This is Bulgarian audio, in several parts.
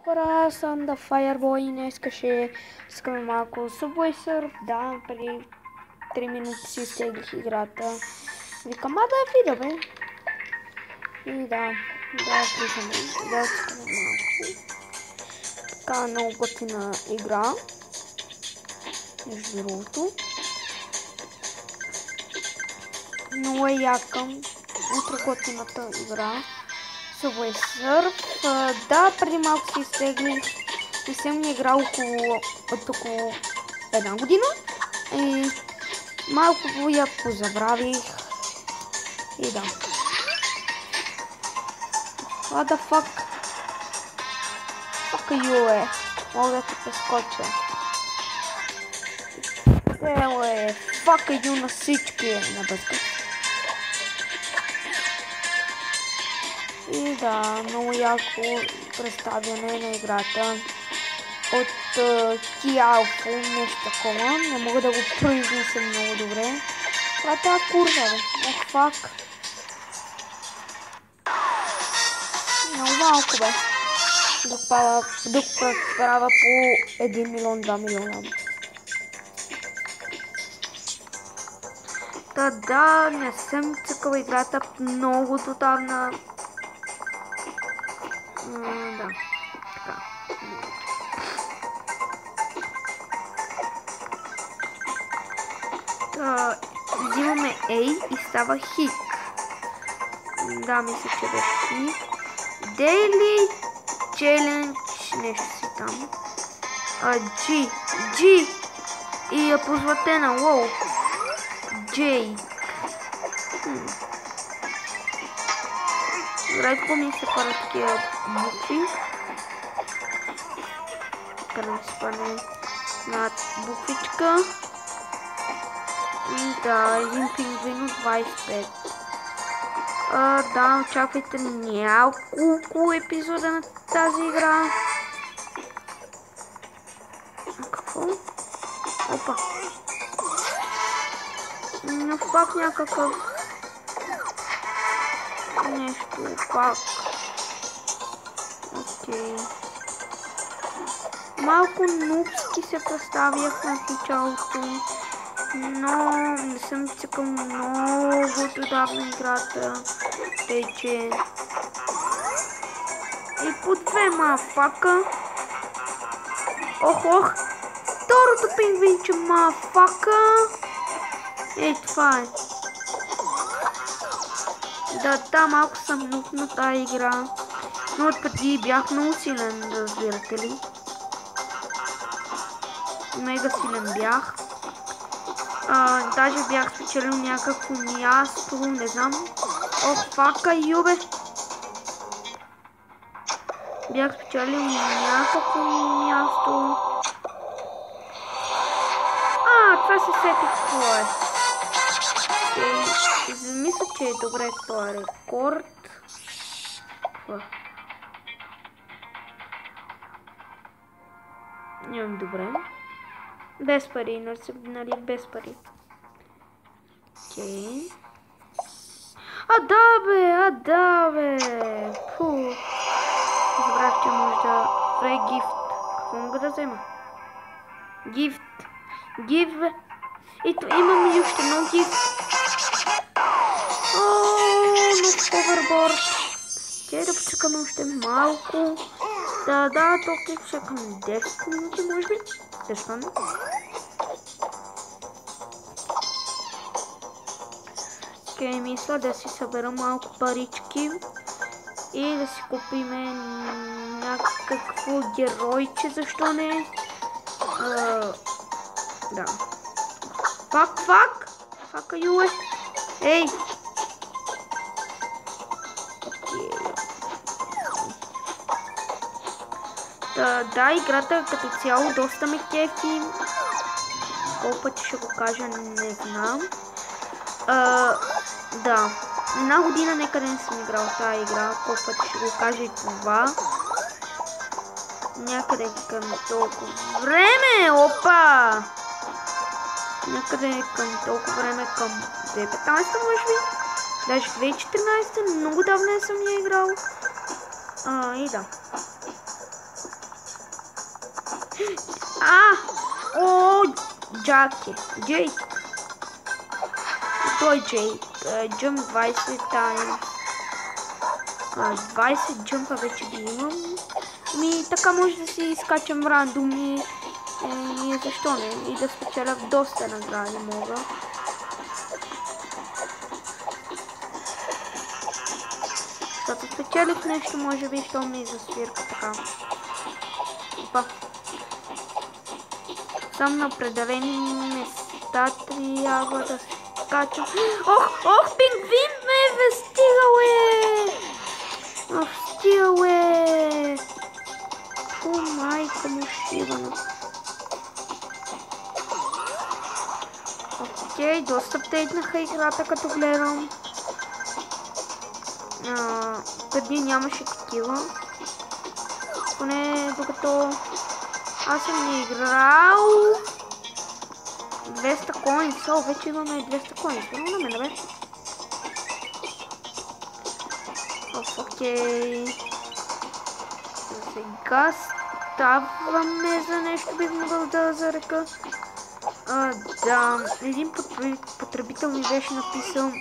Хора, съм да Fireboy и днес ще искаме малко Subway Surf. Да, преди 3 минути си изтеглих играта. Викам, да я видя, бе. И да влизаме, да искаме малко. Така много готина игра. Между другото. Много е яка. Утре готината игра. Subway Surf. Да, преди малко си изтеглих. Не съм играл от около една година. И малко я позабравих. И да. What the fuck? Fuck you, е. Мога да те прескоча. Тело е. Fuck you на всички, е. Не бъзка. И да, много яко представяне на играта от Тиалфо, нещо такова. Не мога да го произнеса много добре. Това е тази курва, бе. Ох, фак. Много малко, бе. Док права по 1 милион, 2 милиона. Да, не съм цъкала играта много тотална. Да, така. Взимаме A и става хик. Да, мисля, че беше хик. Daily Challenge, нещо си там. G. И е позватена, wow. J. Редко ми се пара такива букви. Така да ми се падне над буквичка. И да, един пингвин от 25. Да, очаквайте няколко епизода на тази игра. Какво? Опа. Но пак някакъв нещо, пак. Окей. Малко нубски се представях на началото, но не съм цикал много отдавна играта, тъй че и по 2 мафака. Ох, второто пингвинче мафака. Ей, това е. Да, малко съм нуб на тази игра, но отпреди бях много силен, разбирате ли. Мега силен бях. Даже бях спечелил някакво място, не знам. Ох, фака, юбе. Бях спечелил някакво място. Това се сетих какво е. Мисля, че е добре това рекорд. Нямам добре. Без пари, нали без пари. Окей. Да бе. Фу. Забрах, че може да фрей гифт. Какво мога да взема? Гифт. Ето, имам и още много гифт. Нов ховерборд. Окей, да почекаме още малко. Да, тук чекам 10 минути, може би. Защо не? Окей, мисля да си събера малко парички и да си купиме някакво геройче, защо не? Да. Фака юе. Ей! Да, играта като цяло доста ме кефи. Колко пъти ще го кажа, не знам. Да, една година некъде не съм играл тази игра. Колко пъти ще го кажа и това. Някъде към толкова време, опа! Някъде към толкова време, към 2015 може би. Даже 2014, много давно не съм я играл. И да. О, Джаки. Джей. Той Джей. Джъмп 20 тайм. 20 джъмпа вече ги имам. Така може да си изкачам рандоми. И защо не? И да спечеля доста награди мога. Защото спечелих нещо, може би, що ми засвирка така. Опа. Съм на определени места трябва да скачам. Ох, пингвин ме стига, стига, О, майка му шивана. Окей, доста аптейтнаха играта, като гледам. Преди нямаше такива. Поне докато аз съм играл 200 коинса, вече имаме 200 коинса. Но на мен, бе. Окей. Сега ставаме за нещо, бих могъл да зарека. Да, един потребител ми беше написал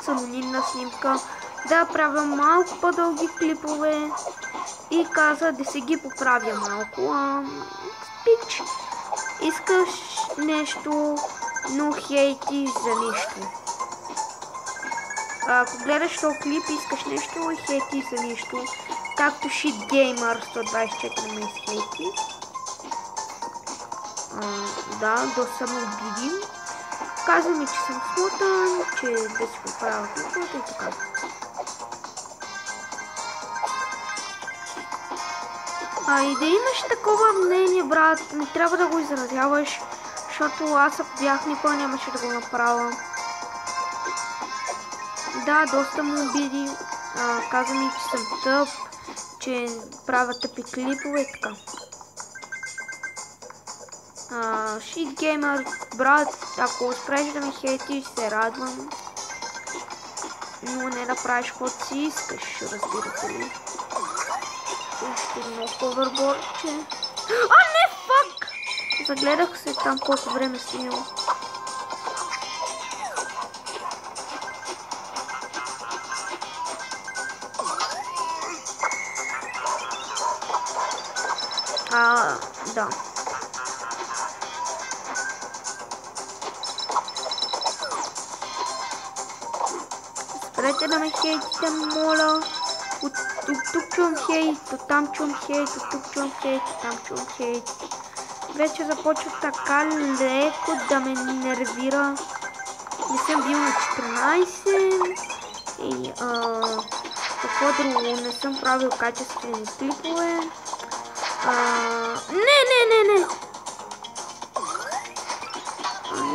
с анонимна снимка да правя малко по-дълги клипове и каза да се ги поправя малко. Спич, искаш нещо, но хейти за нищо. Ако гледаш този клип, искаш нещо и хейти за нищо. Както Shit Gamer 124 ме изхейти. Да, доста ме обидим. Казва ми, че съм смутан, че да си поправя клиповете и така. И да имаш такова мнение, брат, не трябва да го изразяваш, защото аз ако бях, никога нямаше да го направя. Да, доста му обиди. Каза ми, че съм тъп, че правя тъпи клипове и така. Shit Gamer, брат, ако успееш да ме хейтиш, се радвам. Но не да правиш каквото си искаш, разбирате ли. Ще едно ховербордче. Не, фак! Загледах се там колко време снимам. Да. Спрете да ме хейтите, моля. От тук чувам хейт, от там чувам хейт, от тук чувам хейт, от там чувам хейт. Вече започва така леко да ме нервира. Не съм бил на 14 и какво друго, не съм правил качествени клипове.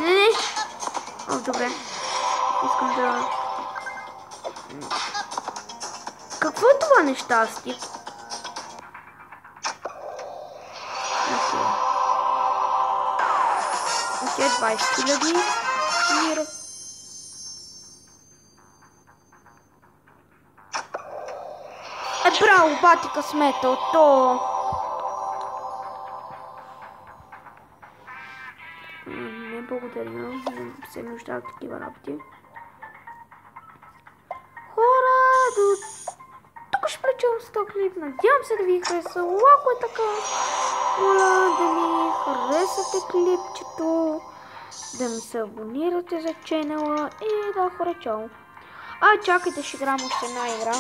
Не. Добре. Искам да... Какво е това нещастие? Окей, 20 000 мира. Браво, бати късмета от то. Не благодаря, не се нуждая от такива работи. Хора, тук ще пречувам с този клип. Надявам се да ви хареса. Ако е така, моля да ми харесате клипчето, да ми се абонирате за ченела и да, хора, чао. Чакайте, ще играм още една игра.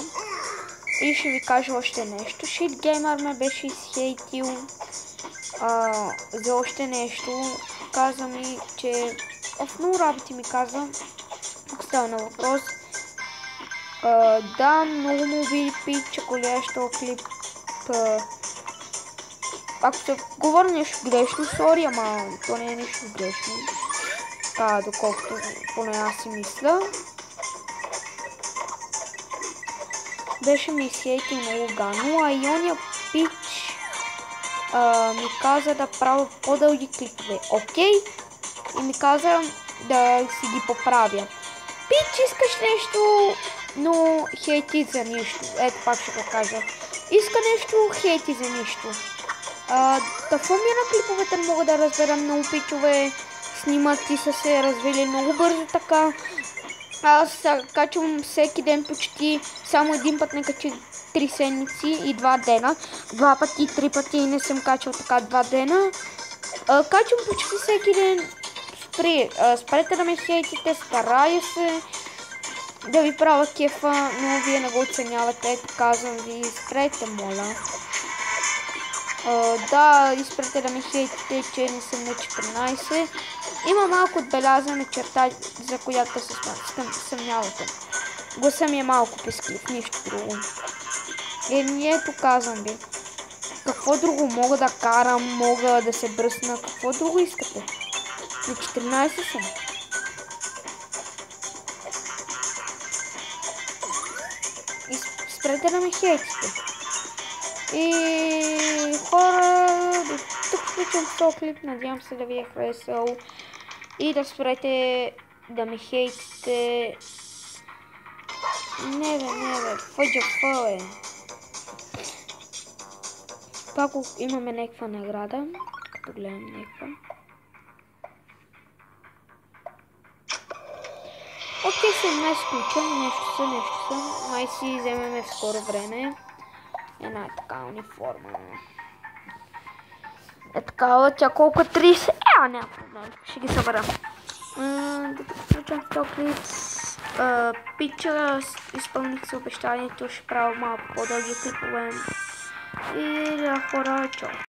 И ще ви кажа още нещо. Shit Gamer ме беше изхейтил за още нещо. Каза ми, че в много работи ми каза. Тук става на въпрос. Да, много му обиди пич, ако гледаш този клип. Ако се говори нещо грешно, сори, ама то не е нещо грешно. Доколкото поне аз си мисля. Беше ми изхейти много гано, а и ония пич ми каза да правя по-дълги клипове. Окей? И ми каза да си ги поправя. Пич, искаш нещо, но хейти за нищо. Ето пак ще го кажа. Иска нещо, хейти за нищо. Какво ми на клиповете не мога да разбера, много пичове снимат и са се развили много бързо така. Аз качвам всеки ден почти, само един път не качих 3 седмици и 2 дена. 2 пъти, 3 пъти не съм качвал така 2 дена. Качвам почти всеки ден. Спрете да ме хейтите, старая се да ви правя кефа, но вие не го оценявате, ето казвам ви, спрете, моля. Да, изпрете да ме хейтите, че не съм на 14. Има малко отбелязана черта, за която се съмнявате. Гласа ми е малко писклив, нищо друго. Ето казвам ви. Какво друго мога да карам, мога да се бръсна, какво друго искате? На 14 съм. Спрете да ме хейтите. И хора, до тук включвам този клип, надявам се да ви е харесал. И да спрете да ме хейтите. Не бе, фъджа, бе. Пак имаме някаква награда, като гледам някаква. Окей, 17 включвам, нещо съм. Май си вземеме в скоро време. Една е така униформа. Е такава, тя колко 30? Няма проблем, ще ги събера. Докато включвам в този клип, пича, изпълних се обещанието, ще правя малко по-дълги клипове. И да, хора, чао.